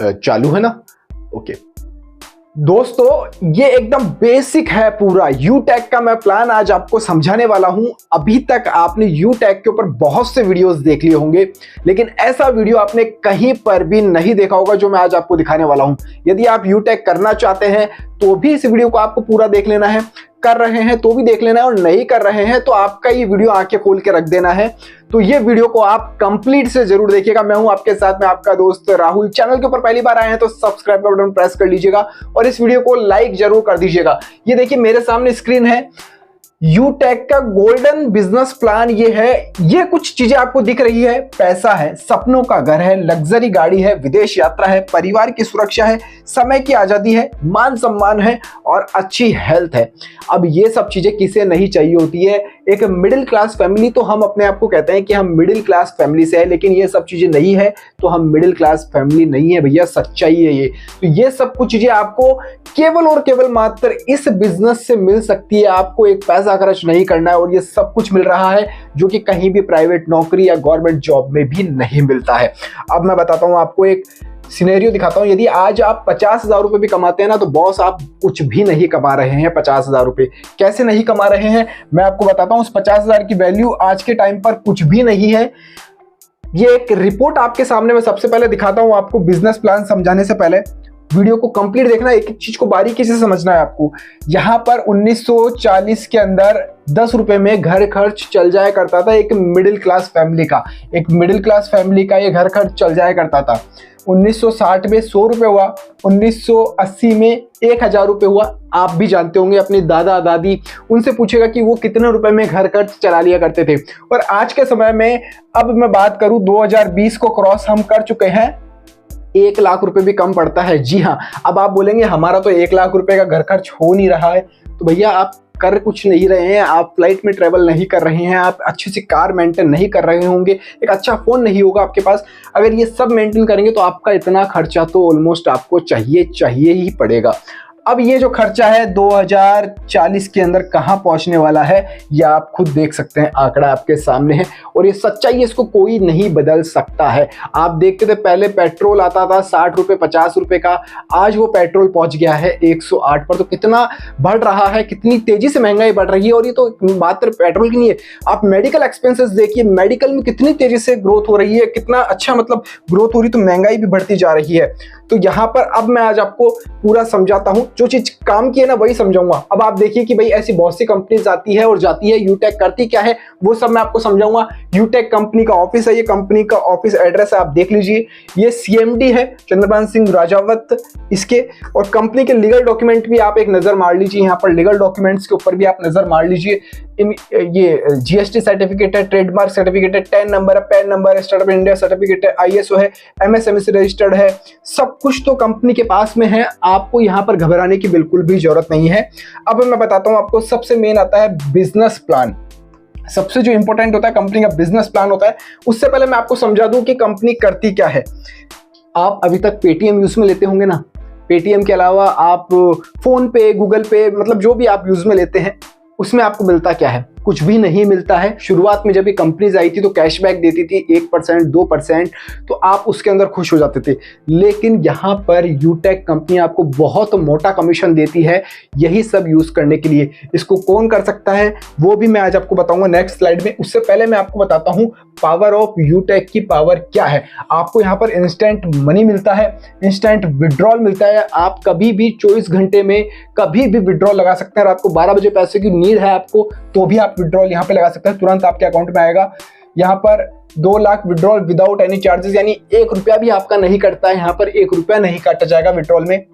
चालू है ना? ओके दोस्तों, ये एकदम बेसिक है पूरा यूटेक का मैं प्लान आज आपको समझाने वाला हूं। अभी तक आपने यूटेक के ऊपर बहुत से वीडियोस देख लिए होंगे, लेकिन ऐसा वीडियो आपने कहीं पर भी नहीं देखा होगा जो मैं आज आपको दिखाने वाला हूं। यदि आप यूटेक करना चाहते हैं तो भी इस वीडियो को आपको पूरा देख लेना है, कर रहे हैं तो भी देख लेना है, और नहीं कर रहे हैं तो आपका ये वीडियो आंखें खोल के रख देना है। तो ये वीडियो को आप कंप्लीट से जरूर देखिएगा। मैं हूं आपके साथ में आपका दोस्त राहुल। चैनल के ऊपर पहली बार आए हैं तो सब्सक्राइब का बटन प्रेस कर लीजिएगा और इस वीडियो को लाइक जरूर कर दीजिएगा। ये देखिए मेरे सामने स्क्रीन है, यूटेक का गोल्डन बिजनेस प्लान ये है। ये कुछ चीजें आपको दिख रही है, पैसा है, सपनों का घर है, लग्जरी गाड़ी है, विदेश यात्रा है, परिवार की सुरक्षा है, समय की आजादी है, मान सम्मान है और अच्छी हेल्थ है। अब ये सब चीजें किसे नहीं चाहिए होती है? एक मिडिल क्लास फैमिली, तो हम अपने आप को कहते हैं कि हम मिडिल क्लास फैमिली से है, लेकिन ये सब चीजें नहीं है तो हम मिडिल क्लास फैमिली नहीं है भैया, सच्चाई है ये। तो ये सब कुछ चीजें आपको केवल और केवल मात्र इस बिजनेस से मिल सकती है। आपको एक पैसा खर्च नहीं करना है और ये सब कुछ मिल रहा है जो कि कहीं भी प्राइवेट नौकरी या गवर्नमेंट जॉब में भी नहीं मिलता है। अब मैं बताता हूं आपको, एक सिनेरियो दिखाता हूं। यदि आज आप 50,000 रुपए भी कमाते हैं ना, तो बॉस आप कुछ भी नहीं कमा रहे हैं। 50,000 रुपए कैसे नहीं कमा रहे हैं मैं आपको बताता हूं। उस 50,000 की वैल्यू आज के टाइम पर कुछ भी नहीं है। ये एक रिपोर्ट आपके सामने मैं सबसे पहले दिखाता हूं आपको। बिजनेस प्लान समझाने से पहले वीडियो को कंप्लीट देखना, एक एक चीज को बारीकी से समझना है आपको। यहां पर 1940 के अंदर 10 रुपए में घर खर्च चल जाया करता था एक मिडिल क्लास फैमिली का। एक मिडिल क्लास फैमिली का ये घर खर्च चल जाया करता था। 1960 में 100 रुपए हुआ, 1980 में 1000 रुपए हुआ। आप भी जानते होंगे, अपनी दादा दादी उनसे पूछेगा कि वो कितने रुपए में घर खर्च चला लिया करते थे। और आज के समय में अब मैं बात करूं, 2020 को क्रॉस हम कर चुके हैं, 1 लाख रुपए भी कम पड़ता है। जी हाँ, अब आप बोलेंगे हमारा तो 1 लाख रुपए का घर खर्च हो नहीं रहा है। तो भैया आप कर कुछ नहीं रहे हैं, आप फ्लाइट में ट्रेवल नहीं कर रहे हैं, आप अच्छी सी कार मेंटेन नहीं कर रहे होंगे, एक अच्छा फोन नहीं होगा आपके पास। अगर ये सब मेंटेन करेंगे तो आपका इतना खर्चा तो ऑलमोस्ट आपको चाहिए ही पड़ेगा। अब ये जो खर्चा है 2040 के अंदर कहां पहुंचने वाला है, ये आप खुद देख सकते हैं, आंकड़ा आपके सामने है और ये सच्चाई है, इसको कोई नहीं बदल सकता है। आप देखते थे पहले पेट्रोल आता था 60 रुपए 50 रुपए का, आज वो पेट्रोल पहुंच गया है 108 पर। तो कितना बढ़ रहा है, कितनी तेजी से महंगाई बढ़ रही है। और ये तो मात्र पेट्रोल की नहीं है, आप मेडिकल एक्सपेंसेस देखिए, मेडिकल में कितनी तेजी से ग्रोथ हो रही है, कितना अच्छा मतलब ग्रोथ हो रही, तो महंगाई भी बढ़ती जा रही है। तो यहाँ पर अब मैं आज आपको पूरा समझाता हूँ, जो चीज काम की है ना वही समझाऊंगा। अब आप देखिए कि भाई ऐसी बहुत सी कंपनीज आती है और जाती है, यूटेक करती क्या है वो सब मैं आपको समझाऊंगा। यूटेक कंपनी का ऑफिस है, ये कंपनी का ऑफिस एड्रेस है, आप देख लीजिए। ये सीएमडी है चंद्रभान सिंह राजावत इसके, और कंपनी के लीगल डॉक्यूमेंट भी आप एक नजर मार लीजिए। यहाँ पर लीगल डॉक्यूमेंट्स के ऊपर भी आप नजर मार लीजिए। ये जीएसटी सर्टिफिकेट है, ट्रेडमार्क सर्टिफिकेट है, टैन नंबर है, पैन नंबर है, स्टार्टअप इंडिया सर्टिफिकेट है, आईएसओ है, एमएसएमई से रजिस्टर्ड है, सब कुछ तो कंपनी के पास में है। आपको यहाँ पर घबराने की बिल्कुल भी जरूरत नहीं है। अब मैं बताता हूँ आपको, सबसे मेन आता है बिजनेस प्लान। सबसे जो इंपॉर्टेंट होता है कंपनी का बिजनेस प्लान होता है। उससे पहले मैं आपको समझा दूं कि कंपनी करती क्या है। आप अभी तक पेटीएम यूज में लेते होंगे ना, पेटीएम के अलावा आप फोन पे, गूगल पे, मतलब जो भी आप यूज में लेते हैं उसमें आपको मिलता क्या है? कुछ भी नहीं मिलता है। शुरुआत में जब ये कंपनीज आई थी तो कैशबैक देती थी 1% 2%, तो आप उसके अंदर खुश हो जाते थे। लेकिन यहाँ पर यूटेक कंपनी आपको बहुत मोटा कमीशन देती है यही सब यूज करने के लिए। इसको कौन कर सकता है वो भी मैं आज आपको बताऊंगा नेक्स्ट स्लाइड में। उससे पहले मैं आपको बताता हूँ पावर ऑफ यूटेक की पावर क्या है। आपको यहाँ पर इंस्टेंट मनी मिलता है, इंस्टेंट विड्रॉल मिलता है। आप कभी भी 24 घंटे में कभी भी विड्रॉल लगा सकते हैं। रात को 12 बजे पैसे की नीड है आपको तो भी आप विड्रॉल यहाँ पे लगा सकते हैं, तुरंत आपके अकाउंट में आएगा। यहाँ पर 2 lakh withdrawal without any charges, यानी 1 रुपया भी आपका नहीं कटता है। यहाँ पर 1 रुपया नहीं काटा जाएगा विड्रॉल में।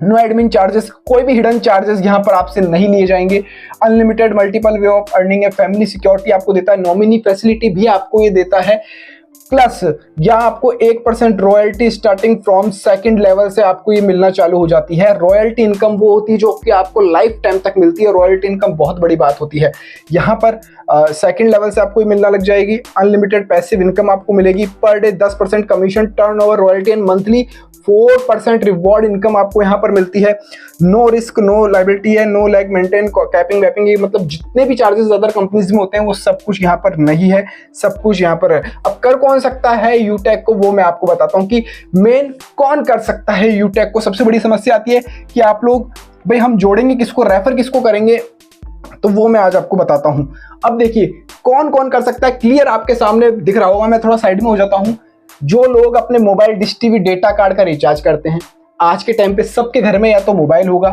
नो एडमिन चार्जेस, कोई भी हिडन चार्जेस यहाँ पर आपसे नहीं लिए जाएंगे। Unlimited multiple way of earning है, फैमिली सिक्योरिटी आपको देता है, नॉमिनी फैसिलिटी भी आपको ये देता है। प्लस यहाँ आपको 1% royalty starting from second level से आपको ये मिलना चालू हो जाती है। रॉयल्टी इनकम वो होती है जो कि आपको लाइफ टाइम तक मिलती है। रॉयल्टी इनकम बहुत बड़ी बात होती है। यहाँ पर सेकंड लेवल से आपको ये मिलना लग जाएगी। अनलिमिटेड पैसिव इनकम आपको मिलेगी। Per day 10% commission, turnover, royalty and monthly 4% reward income आपको यहाँ पर मिलती है। नो रिस्क नो लायबिलिटी है, नो लैग मेंटेन, कैपिंग वैपिंग, ये मतलब जितने भी चार्जेस अदर कंपनीज में होते हैं वो सब कुछ यहाँ पर नहीं है, सब कुछ यहाँ पर है। अब कर कौन सकता है यूटेक को, वो मैं आपको बताता हूँ कि मेन कौन कर सकता है यूटेक को। सबसे बड़ी समस्या आती है कि आप लोग भाई हम जोड़ेंगे किसको, रेफर किसको करेंगे, तो वो मैं आज आपको बताता हूं। अब देखिए कौन कौन कर सकता है, क्लियर आपके सामने दिख रहा होगा। मैं थोड़ा साइड में हो जाता हूं। जो लोग अपने mobile dish TV data card का रिचार्ज करते हैं, आज के टाइम पे सबके घर में या तो मोबाइल होगा,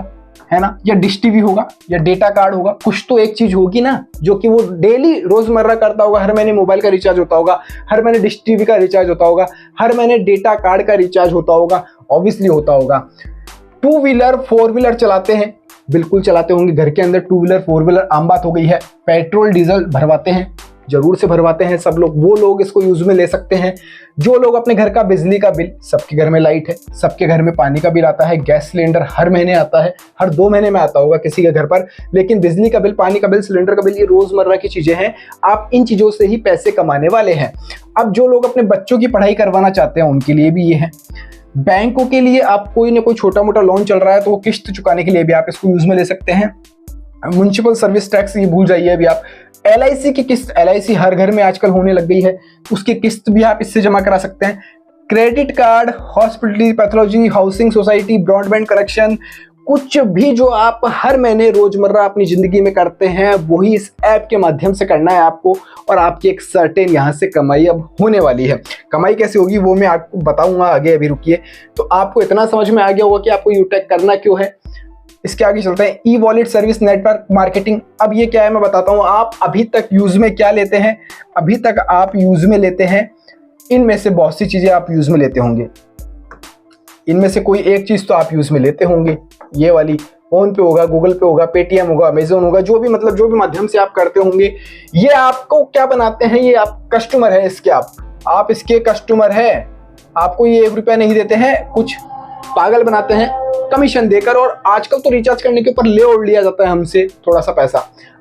है ना, या डिश टीवी होगा या डेटा कार्ड होगा, कुछ तो एक चीज होगी ना जो कि वो डेली रोजमर्रा करता होगा। हर महीने मोबाइल का रिचार्ज होता होगा, हर महीने डिश टीवी का रिचार्ज होता होगा, हर महीने डेटा कार्ड का रिचार्ज होता होगा, ऑब्वियसली होता होगा। 2 व्हीलर 4 व्हीलर चलाते हैं, बिल्कुल चलाते होंगे घर के अंदर 2 व्हीलर 4 व्हीलर, आम बात हो गई है। पेट्रोल डीजल भरवाते हैं, जरूर से भरवाते हैं सब लोग, वो लोग इसको यूज में ले सकते हैं। जो लोग अपने घर का बिजली का बिल, सबके घर में लाइट है, सबके घर में पानी का बिल आता है, गैस सिलेंडर हर महीने आता है, हर 2 महीने में आता होगा किसी के घर पर, लेकिन बिजली का बिल, पानी का बिल, सिलेंडर का बिल, ये रोजमर्रा की चीजें हैं। आप इन चीजों से ही पैसे कमाने वाले हैं। अब जो लोग अपने बच्चों की पढ़ाई करवाना चाहते हैं उनके लिए भी ये है। बैंकों के लिए आप कोई ना कोई छोटा मोटा लोन चल रहा है तो वो किस्त चुकाने के लिए भी आप इसको यूज में ले सकते हैं। म्युनिसिपल सर्विस टैक्स ये भूल जाइए अभी आप। LIC की किस्त, LIC हर घर में आजकल होने लग गई है, उसकी किस्त भी आप इससे जमा करा सकते हैं। Credit card, hospitality, pathology, housing society, broadband connection, कुछ भी जो आप हर महीने रोजमर्रा अपनी जिंदगी में करते हैं वही इस ऐप के माध्यम से करना है आपको, और आपकी एक सर्टेन यहाँ से कमाई अब होने वाली है। कमाई कैसे होगी वो मैं आपको बताऊंगा आगे, अभी रुकिए। तो आपको इतना समझ में आ गया होगा कि आपको यूटेक करना क्यों है। इसके आगे चलते हैं। E wallet service network marketing. अब ये क्या है मैं बताता हूँ। आप अभी तक यूज में क्या लेते हैं, अभी तक आप यूज में लेते हैं, इनमें से बहुत सी चीजें आप यूज में लेते होंगे, इनमें से कोई एक चीज तो आप यूज में लेते होंगे। ये वाली फोन पे होगा, गूगल पे होगा, पेटीएम होगा, अमेजोन होगा, जो भी मतलब जो भी माध्यम से आप करते होंगे, ये आपको क्या बनाते हैं, ये आप कस्टमर है इसके, आप इसके कस्टमर है। आपको ये 1 रुपया नहीं देते हैं, कुछ पागल बनाते हैं कमीशन देकर, और आजकल तो रिचार्ज करने के ऊपर ले और लिया जाता है हमसे थोड़ा सा पैसा।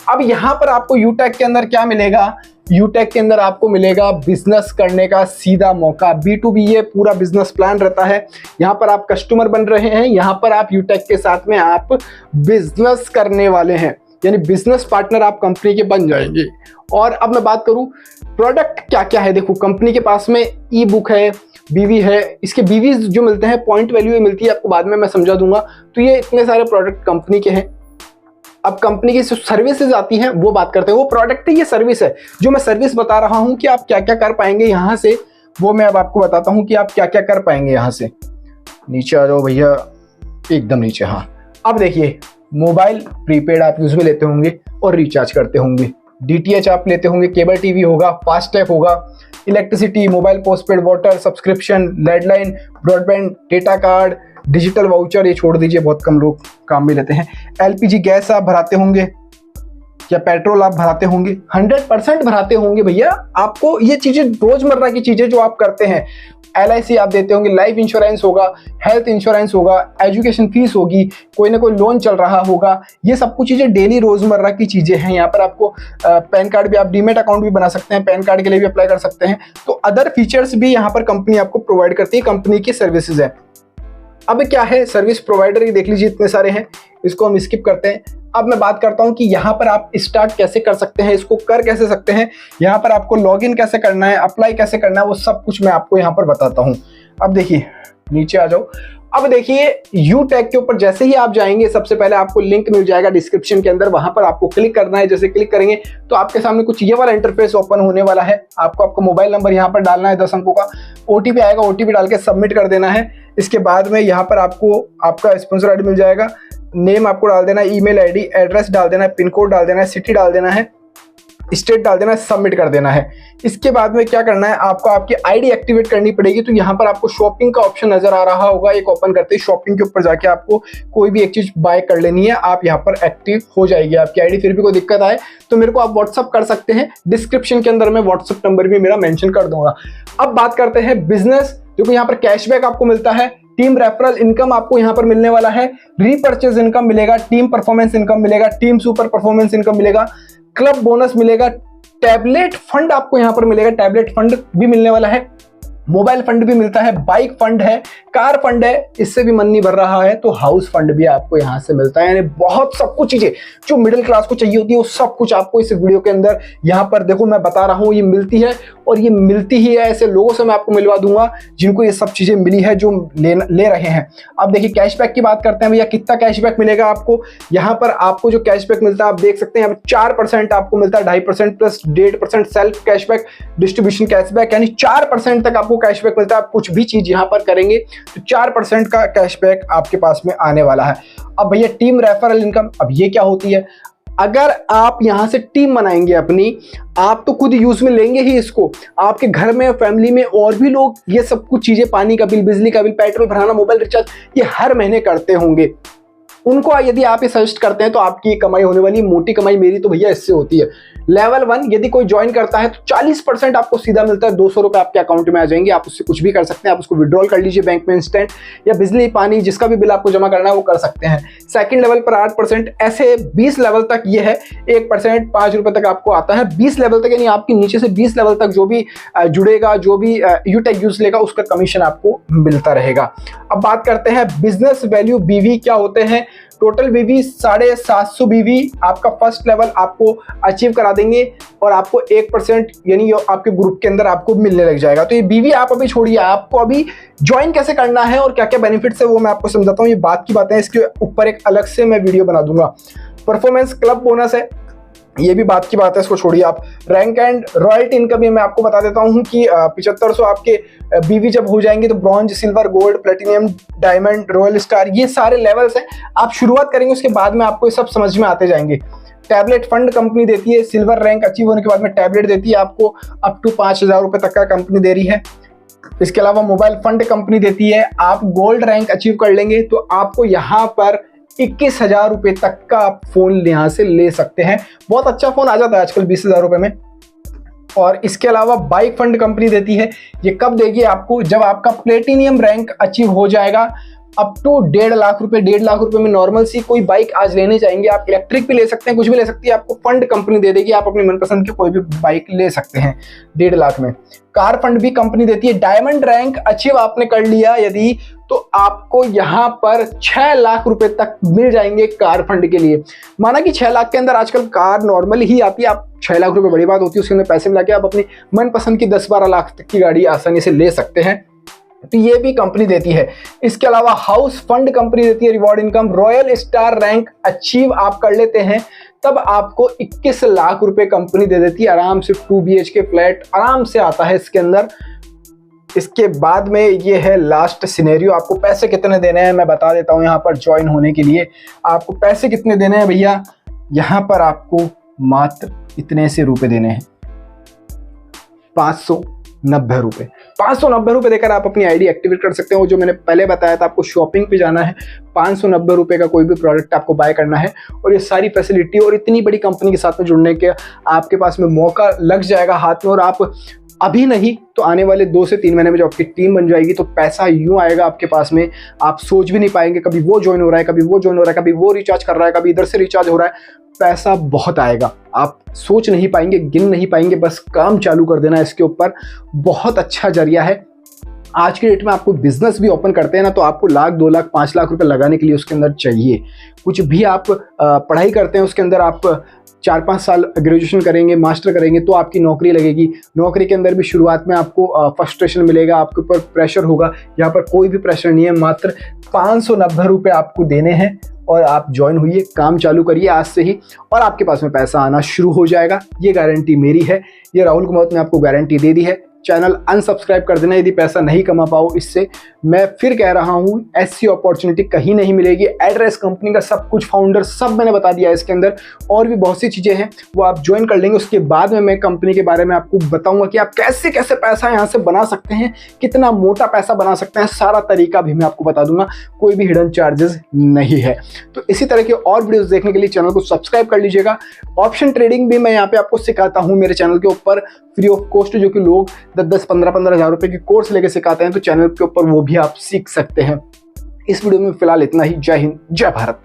अब यहाँ पर आपको यूटेक के अंदर क्या मिलेगा, यूटेक के अंदर आपको मिलेगा बिजनेस करने का सीधा मौका। B2B ये पूरा बिजनेस प्लान रहता है। यहाँ पर आप कस्टमर बन रहे हैं, यहाँ पर आप यूटेक के साथ में आप बिजनेस करने वाले हैं, यानी बिजनेस पार्टनर आप कंपनी के बन जाएंगे। और अब मैं बात करूं प्रोडक्ट क्या क्या है। देखो कंपनी के पास में ई बुक है, बीवी है, इसके बीवी जो मिलते हैं पॉइंट वैल्यू मिलती है, आपको बाद में मैं समझा दूंगा। तो ये इतने सारे प्रोडक्ट कंपनी के हैं। अब कंपनी की सर्विसेज आती हैं, वो बात करते हैं। वो प्रोडक्ट है, ये सर्विस है। जो मैं सर्विस बता रहा हूं कि आप क्या क्या कर पाएंगे यहाँ से, वो मैं अब आपको बताता हूं कि आप क्या क्या कर पाएंगे। यहाँ से नीचे आ जाओ भैया, एकदम नीचे। हाँ अब देखिए, मोबाइल प्रीपेड आप यूज में लेते होंगे और रिचार्ज करते होंगे, DTH आप लेते होंगे, केबल टीवी होगा, फास्टैग होगा, electricity, mobile postpaid, water subscription, landline, broadband, data card, digital voucher, ये छोड़ दीजिए, बहुत कम लोग काम में लेते हैं। LPG गैस आप भराते होंगे या पेट्रोल आप भराते होंगे, 100% भराते होंगे भैया। आपको ये चीजें रोजमर्रा की चीजें जो आप करते हैं, LIC आप देते होंगे, लाइफ इंश्योरेंस होगा, हेल्थ इंश्योरेंस होगा, एजुकेशन फीस होगी, कोई ना कोई लोन चल रहा होगा, ये सब कुछ चीजें डेली रोजमर्रा की चीजें हैं। यहाँ पर आपको पैन कार्ड भी, आप डीमेट अकाउंट भी बना सकते हैं, पैन कार्ड के लिए भी अप्लाई कर सकते हैं। तो अदर फीचर्स भी यहाँ पर कंपनी आपको प्रोवाइड करती है, कंपनी की सर्विसेज है। अब क्या है सर्विस प्रोवाइडर, ये देख लीजिए इतने सारे हैं, इसको हम स्किप करते हैं। अब मैं बात करता हूं कि यहाँ पर आप स्टार्ट कैसे कर सकते हैं, इसको कर कैसे सकते हैं, यहाँ पर आपको लॉगिन कैसे करना है, अप्लाई कैसे करना है, वो सब कुछ मैं आपको यहाँ पर बताता हूँ। अब देखिए नीचे आ जाओ। अब देखिए यूटेक के ऊपर जैसे ही आप जाएंगे, सबसे पहले आपको लिंक मिल जाएगा डिस्क्रिप्शन के अंदर, वहां पर आपको क्लिक करना है। जैसे क्लिक करेंगे तो आपके सामने कुछ ये वाला इंटरफेस ओपन होने वाला है। आपको मोबाइल नंबर यहाँ पर डालना है 10 अंकों का, OTP आएगा, OTP डाल के सबमिट कर देना है। इसके बाद में यहाँ पर आपको आपका स्पॉन्सर ID मिल जाएगा, नेम आपको डाल देना है, ईमेल ID, एड्रेस डाल देना है, पिन कोड डाल देना है, सिटी डाल देना है, स्टेट डाल देना है, सबमिट कर देना है। इसके बाद में क्या करना है, आपको आपकी आईडी एक्टिवेट करनी पड़ेगी। तो यहाँ पर आपको शॉपिंग का ऑप्शन नजर आ रहा होगा, एक ओपन करते ही शॉपिंग के ऊपर जाके आपको कोई भी एक चीज बाय कर लेनी है, आप यहाँ पर एक्टिव हो जाएगी आपकी आईडी। फिर भी कोई दिक्कत आए तो मेरे को आप व्हाट्सअप कर सकते हैं, डिस्क्रिप्शन के अंदर मैं व्हाट्सअप नंबर भी मेरा मेंशन कर दूंगा। अब बात करते हैं बिजनेस, जो यहाँ पर कैशबैक आपको मिलता है, टीम रेफरल इनकम आपको यहाँ पर मिलने वाला है, रीपर्चेज इनकम मिलेगा, टीम परफॉर्मेंस इनकम मिलेगा, टीम सुपर परफॉर्मेंस इनकम मिलेगा, क्लब बोनस मिलेगा, टैबलेट फंड आपको यहाँ पर मिलेगा, टैबलेट फंड भी मिलने वाला है। मोबाइल फंड भी मिलता है, बाइक फंड है, कार फंड है, इससे भी मन नहीं भर रहा है तो हाउस फंड भी आपको यहां से मिलता है। यानी बहुत सब कुछ चीजें जो मिडिल क्लास को चाहिए होती है वो सब कुछ आपको इस वीडियो के अंदर यहां पर देखो मैं बता रहा हूं ये मिलती है। और ये मिलती ही है, ऐसे लोगों से मैं आपको मिलवा दूंगा जिनको ये सब चीजें मिली है, जो ले रहे हैं। अब देखिए कैशबैक की बात करते हैं भैया, कितना कैशबैक मिलेगा आपको। यहाँ पर आपको जो कैशबैक मिलता है आप देख सकते हैं, 4% आपको मिलता है, 2.5% plus 1.5% self cashback, distribution cashback, यानी 4% तक आपको कैशबैक मिलता है। आप कुछ भी चीज यहाँ पर करेंगे तो 4% का कैशबैक आपके पास में आने वाला है। अब भैया टीम रेफरल इनकम, अब ये क्या होती है। अगर आप यहां से टीम बनाएंगे अपनी, आप तो खुद यूज में लेंगे ही इसको, आपके घर में फैमिली में और भी लोग ये सब कुछ चीजें, पानी का बिल, बिजली का बिल, पेट्रोल भराना, मोबाइल रिचार्ज, ये हर महीने करते होंगे। उनको यदि आप ये सजेस्ट करते हैं तो आपकी कमाई होने वाली, मोटी कमाई मेरी तो भैया इससे होती है। लेवल 1 यदि कोई ज्वाइन करता है तो 40% आपको सीधा मिलता है, 200 रुपए आपके अकाउंट में आ जाएंगे। आप उससे कुछ भी कर सकते हैं, आप उसको विड्रॉल कर लीजिए बैंक में इंस्टेंट, या बिजली पानी जिसका भी बिल आपको जमा करना है वो कर सकते हैं। सेकंड लेवल पर 8%, ऐसे 20 लेवल तक ये है, 1% 5 रुपए तक आपको आता है 20 लेवल तक, यानी आपके नीचे से 20 लेवल तक जो भी जुड़ेगा, जो भी यूटेक यूज लेगा उसका कमीशन आपको मिलता रहेगा। अब बात करते हैं बिजनेस वैल्यू बीवी क्या होते हैं। टोटल बीवी 750 बीवी आपका फर्स्ट लेवल आपको अचीव करा देंगे और आपको 1% यानी आपके ग्रुप के अंदर आपको मिलने लग जाएगा। तो ये बीवी आप अभी छोड़िए, आपको अभी ज्वाइन कैसे करना है और क्या क्या बेनिफिट्स है वो मैं आपको समझाता हूँ। ये बात की बातें, इसके ऊपर एक अलग से मैं वीडियो बना दूंगा। परफॉर्मेंस क्लब बोनस है, ये भी बात की बात है, इसको छोड़िए आप। रैंक एंड रॉयल्टी इनकम ये मैं आपको बता देता हूं कि 7500 आपके बीवी जब हो जाएंगे तो bronze, silver, gold, platinum, diamond, royal star, ये सारे लेवल्स हैं। आप शुरुआत करेंगे उसके बाद में आपको ये सब समझ में आते जाएंगे। टैबलेट फंड कंपनी देती है, सिल्वर रैंक अचीव होने के बाद में टैबलेट देती है आपको, अप टू 5000 रुपए तक का कंपनी दे रही है। इसके अलावा मोबाइल फंड कंपनी देती है, आप गोल्ड रैंक अचीव कर लेंगे तो आपको यहाँ पर 21,000 रुपए तक का आप फोन यहां से ले सकते हैं। बहुत अच्छा फोन आ जाता है आजकल 20,000 रुपए में। और इसके अलावा बाइक फंड कंपनी देती है, ये कब देगी आपको, जब आपका प्लेटिनियम रैंक अचीव हो जाएगा। अप टू 1.5 लाख रुपए, 1.5 लाख रुपए में नॉर्मल सी कोई बाइक आज लेने चाहेंगे आप, इलेक्ट्रिक भी ले सकते हैं, कुछ भी ले सकती है, आपको फंड कंपनी दे देगी, आप अपनी मनपसंद की कोई भी बाइक ले सकते हैं 1.5 लाख में। कार फंड भी कंपनी देती है। डायमंड रैंक अचीव आपने कर लिया यदि, तो आपको यहां पर 6 लाख रुपए तक मिल जाएंगे कार फंड के लिए। माना कि 6 लाख के अंदर आजकल कार नॉर्मल ही आती है, आप 6 लाख रुपए बड़ी बात होती है, उसके अंदर पैसे मिला के आप अपनी मनपसंद की 10-12 लाख तक की गाड़ी आसानी से ले सकते हैं, तो ये भी कंपनी देती है। इसके अलावा हाउस फंड कंपनी देती है reward income. Royal star rank achieve आप कर लेते हैं तब आपको 21 लाख रुपए कंपनी दे देती है, आराम से 2 BHK फ्लैट आराम से आता है इसके अंदर। इसके बाद में ये है लास्ट सिनेरियो, आपको पैसे कितने देने हैं मैं बता देता हूं। यहाँ पर ज्वाइन होने के लिए आपको पैसे कितने देने हैं भैया, यहाँ पर आपको मात्र इतने से रुपए देने हैं, 590 रुपए। 590 रुपए देकर आप अपनी आईडी एक्टिवेट कर सकते हैं। वो जो मैंने पहले बताया था, आपको शॉपिंग पे जाना है, 590 रुपए का कोई भी प्रोडक्ट आपको बाय करना है और ये सारी फैसिलिटी और इतनी बड़ी कंपनी के साथ में जुड़ने के आपके पास में मौका लग जाएगा हाथ में। और आप अभी नहीं तो आने वाले 2 से 3 महीने में जब आपकी टीम बन जाएगी तो पैसा यूं आएगा आपके पास में, आप सोच भी नहीं पाएंगे। कभी वो ज्वाइन हो रहा है, कभी वो ज्वाइन हो रहा है, कभी वो रिचार्ज कर रहा है, कभी इधर से रिचार्ज हो रहा है, पैसा बहुत आएगा, आप सोच नहीं पाएंगे, गिन नहीं पाएंगे। बस काम चालू कर देना इसके ऊपर, बहुत अच्छा जरिया है। आज के डेट में आपको बिजनेस भी ओपन करते हैं ना तो आपको 1 लाख, 2 लाख, 5 लाख रुपए लगाने के लिए उसके अंदर चाहिए। कुछ भी आप पढ़ाई करते हैं उसके अंदर आप 4-5 साल ग्रेजुएशन करेंगे, मास्टर करेंगे तो आपकी नौकरी लगेगी। नौकरी के अंदर भी शुरुआत में आपको फ्रस्ट्रेशन मिलेगा, आपके ऊपर प्रेशर होगा। यहाँ पर कोई भी प्रेशर नहीं है, मात्र 590 रुपये आपको देने हैं और आप ज्वाइन हुई, काम चालू करिए आज से ही और आपके पास में पैसा आना शुरू हो जाएगा। ये गारंटी मेरी है, ये राहुल कुमार ने आपको गारंटी दे दी है। चैनल अनसब्सक्राइब कर देना यदि पैसा नहीं कमा पाओ इससे। मैं फिर कह रहा हूँ, ऐसी अपॉर्चुनिटी कहीं नहीं मिलेगी। एड्रेस, कंपनी का सब कुछ, फाउंडर सब मैंने बता दिया है इसके अंदर, और भी बहुत सी चीज़ें हैं वो आप ज्वाइन कर लेंगे। उसके बाद में मैं कंपनी के बारे में आपको बताऊंगा कि आप कैसे कैसे पैसा यहाँ से बना सकते हैं, कितना मोटा पैसा बना सकते हैं, सारा तरीका भी मैं आपको बता दूंगा। कोई भी हिडन चार्जेस नहीं है। तो इसी तरह के और वीडियोस देखने के लिए चैनल को सब्सक्राइब कर लीजिएगा। ऑप्शन ट्रेडिंग भी मैं यहाँ पे आपको सिखाता हूँ मेरे चैनल के ऊपर फ्री ऑफ कॉस्ट, जो कि लोग 10-10, 15-15 हज़ार रुपए की कोर्स लेके सिखाते हैं, तो चैनल के ऊपर वो भी आप सीख सकते हैं। इस वीडियो में फिलहाल इतना ही। जय हिंद, जय भारत।